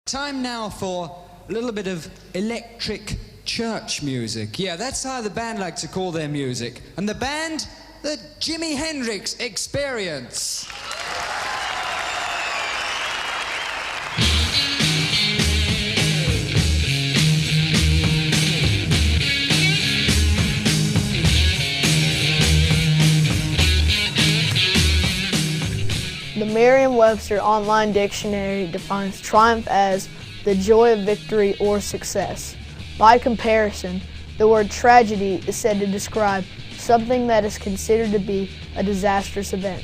Time now for a little bit of electric church music. Yeah, that's how the band like to call their music. And the band, the Jimi Hendrix Experience. The Merriam-Webster Online Dictionary defines triumph as the joy of victory or success. By comparison, the word tragedy is said to describe something that is considered to be a disastrous event.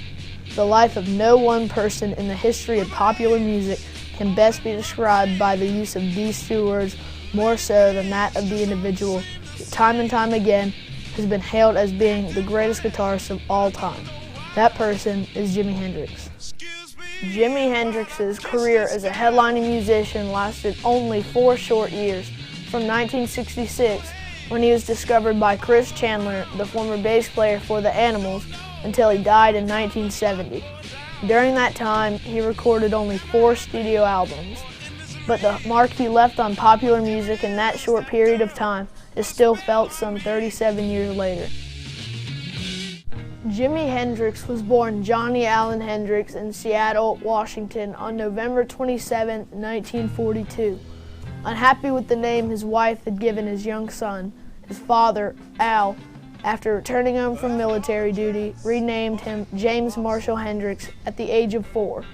The life of no one person in the history of popular music can best be described by the use of these two words more so than that of the individual who time and time again has been hailed as being the greatest guitarist of all time. That person is Jimi Hendrix. Jimi Hendrix's career as a headlining musician lasted only 4 short years, from 1966, when he was discovered by Chris Chandler, the former bass player for The Animals, until he died in 1970. During that time, he recorded only 4 studio albums, but the mark he left on popular music in that short period of time is still felt some 37 years later. Jimi Hendrix was born Johnny Allen Hendrix in Seattle, Washington on November 27, 1942. Unhappy with the name his wife had given his young son, his father, Al, after returning home from military duty, renamed him James Marshall Hendrix at the age of 4.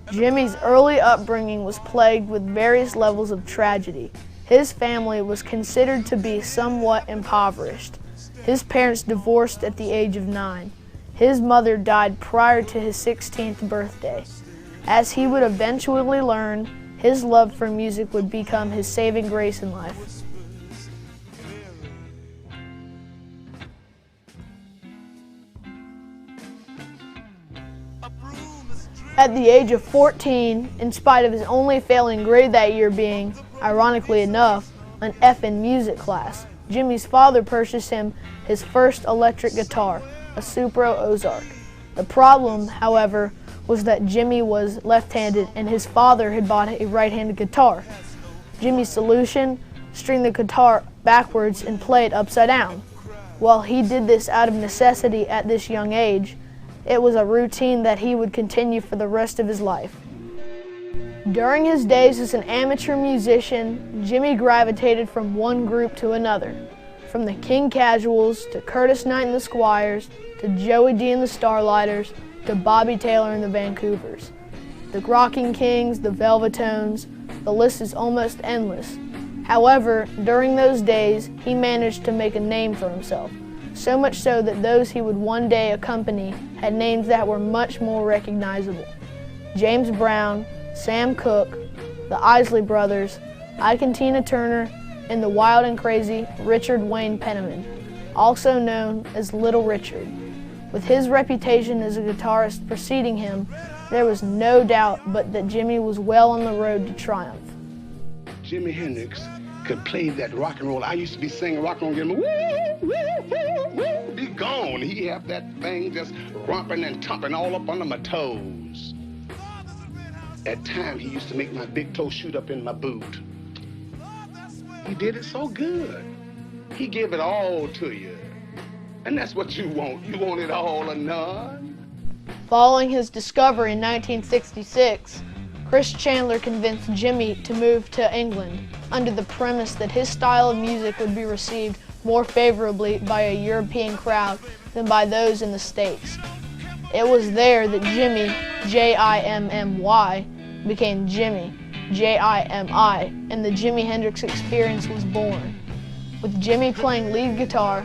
Jimi's early upbringing was plagued with various levels of tragedy. His family was considered to be somewhat impoverished. His parents divorced at the age of 9. His mother died prior to his 16th birthday. As he would eventually learn, his love for music would become his saving grace in life. At the age of 14, in spite of his only failing grade that year being, ironically enough, an F in music class, Jimi's father purchased him his first electric guitar, a Supro Ozark. The problem, however, was that Jimi was left-handed and his father had bought a right-handed guitar. Jimi's solution? String the guitar backwards and play it upside down. While he did this out of necessity at this young age, it was a routine that he would continue for the rest of his life. During his days as an amateur musician, Jimi gravitated from one group to another, from the King Casuals to Curtis Knight and the Squires to Joey D and the Starlighters to Bobby Taylor and the Vancouvers. The Rocking Kings, the Velvetones, the list is almost endless. However, during those days, he managed to make a name for himself, so much so that those he would one day accompany had names that were much more recognizable. James Brown, Sam Cooke, the Isley Brothers, Ike and Tina Turner, and the wild and crazy Richard Wayne Penniman, also known as Little Richard. With his reputation as a guitarist preceding him, there was no doubt but that Jimi was well on the road to triumph. Jimi Hendrix could play that rock and roll. I used to be singing rock and roll, woo, woo, woo, woo, be gone. He had that thing just romping and tumping all up under my toes. At times, he used to make my big toe shoot up in my boot. He did it so good. He gave it all to you. And that's what you want. You want it all or none. Following his discovery in 1966, Chris Chandler convinced Jimi to move to England under the premise that his style of music would be received more favorably by a European crowd than by those in the States. It was there that Jimi, J-I-M-M-Y, became Jimi, J-I-M-I, and the Jimi Hendrix Experience was born. With Jimi playing lead guitar,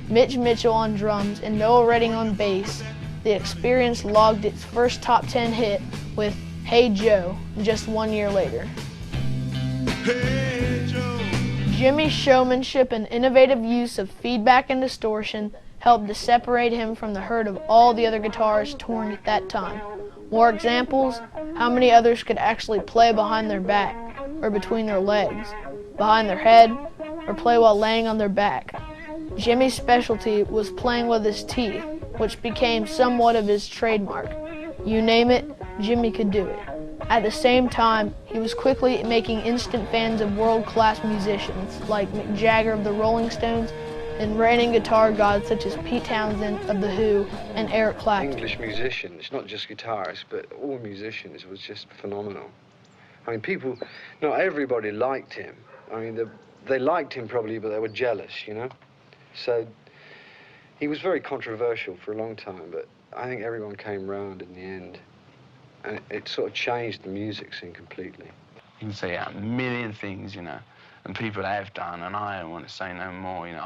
Mitch Mitchell on drums, and Noel Redding on bass, the Experience logged its first top 10 hit with Hey Joe just 1 year later. Hey, Joe. Jimi's showmanship and innovative use of feedback and distortion helped to separate him from the herd of all the other guitarists touring at that time. More examples: how many others could actually play behind their back, or between their legs, behind their head, or play while laying on their back. Jimi's specialty was playing with his teeth, which became somewhat of his trademark. You name it, Jimi could do it. At the same time, he was quickly making instant fans of world-class musicians like Mick Jagger of the Rolling Stones and reigning guitar gods such as Pete Townsend of The Who and Eric Clapton. English musicians, not just guitarists, but all musicians, was just phenomenal. I mean, people, not everybody liked him. I mean, they liked him probably, but they were jealous, you know? So he was very controversial for a long time, but I think everyone came round in the end. And it sort of changed the music scene completely. You can say a million things, you know, and people have done, and I don't want to say no more, you know.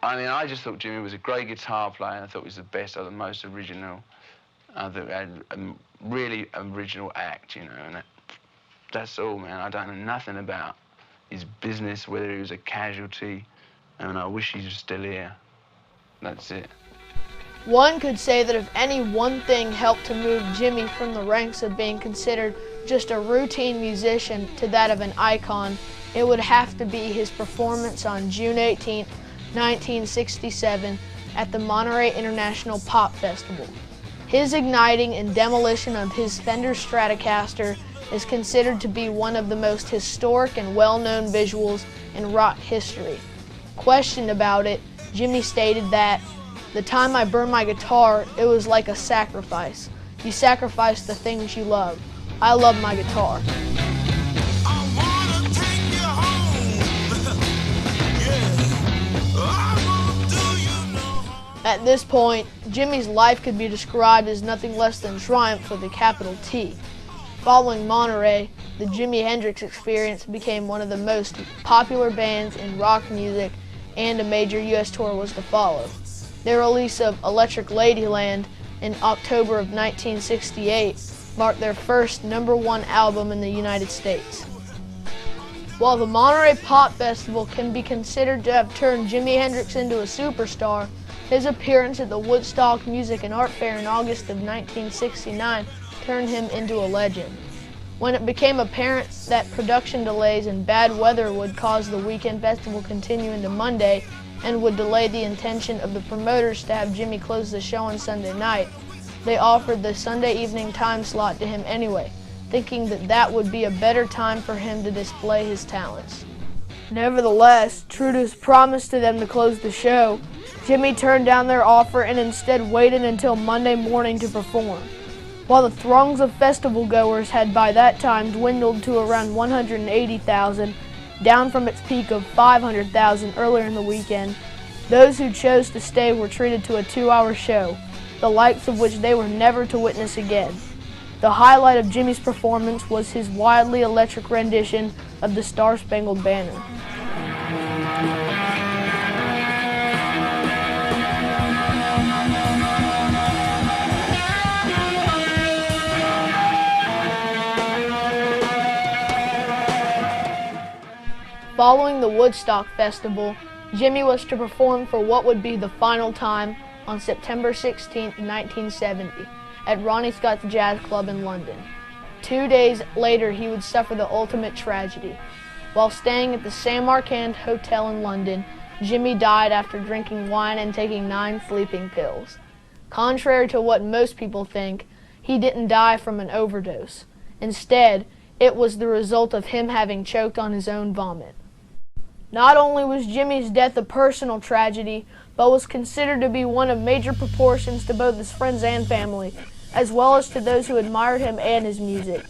I just thought Jimmy was a great guitar player. I thought he was the best, or the most original. I thought he had a really original act, you know, and that's all, man. I don't know nothing about his business, whether he was a casualty, and I wish he was still here. That's it. One could say that if any one thing helped to move Jimmy from the ranks of being considered just a routine musician to that of an icon, it would have to be his performance on June 18, 1967 at the Monterey International Pop Festival. His igniting and demolition of his Fender Stratocaster is considered to be one of the most historic and well-known visuals in rock history. Questioned about it, Jimmy stated that, "The time I burned my guitar, it was like a sacrifice. You sacrifice the things you love. I love my guitar." At this point, Jimmy's life could be described as nothing less than triumph with a capital T. Following Monterey, the Jimi Hendrix Experience became one of the most popular bands in rock music, and a major U.S. tour was to follow. Their release of Electric Ladyland in October of 1968 marked their first #1 album in the United States. While the Monterey Pop Festival can be considered to have turned Jimi Hendrix into a superstar, his appearance at the Woodstock Music and Art Fair in August of 1969 turned him into a legend. When it became apparent that production delays and bad weather would cause the weekend festival continue into Monday and would delay the intention of the promoters to have Jimmy close the show on Sunday night, they offered the Sunday evening time slot to him anyway, thinking that that would be a better time for him to display his talents. Nevertheless, true to his promise to them to close the show, Jimmy turned down their offer and instead waited until Monday morning to perform. While the throngs of festival goers had by that time dwindled to around 180,000, down from its peak of 500,000 earlier in the weekend, those who chose to stay were treated to a 2-hour show, the likes of which they were never to witness again. The highlight of Jimmy's performance was his wildly electric rendition of the Star-Spangled Banner. Following the Woodstock Festival, Jimmy was to perform for what would be the final time on September 16, 1970, at Ronnie Scott's Jazz Club in London. 2 days later, he would suffer the ultimate tragedy. While staying at the Samarkand Hotel in London, Jimmy died after drinking wine and taking 9 sleeping pills. Contrary to what most people think, he didn't die from an overdose. Instead, it was the result of him having choked on his own vomit. Not only was Jimmy's death a personal tragedy, but was considered to be one of major proportions to both his friends and family, as well as to those who admired him and his music.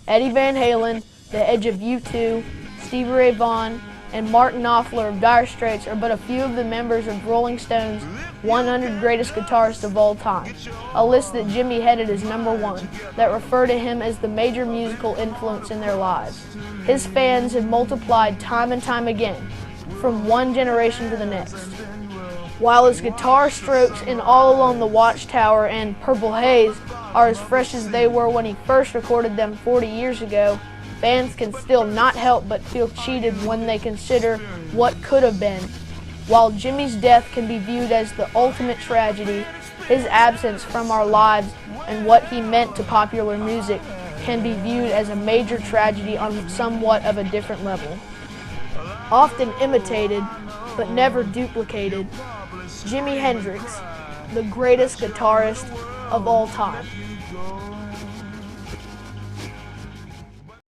Eddie Van Halen, The Edge of U2, Stevie Ray Vaughan, and Martin Knopfler of Dire Straits are but a few of the members of Rolling Stone's 100 Greatest Guitarists of All Time, a list that Jimmy headed as #1, that refer to him as the major musical influence in their lives. His fans have multiplied time and time again, from one generation to the next. While his guitar strokes in All Along the Watchtower and Purple Haze are as fresh as they were when he first recorded them 40 years ago, fans can still not help but feel cheated when they consider what could have been. While Jimmy's death can be viewed as the ultimate tragedy, his absence from our lives and what he meant to popular music can be viewed as a major tragedy on somewhat of a different level. Often imitated, but never duplicated, Jimi Hendrix, the greatest guitarist of all time.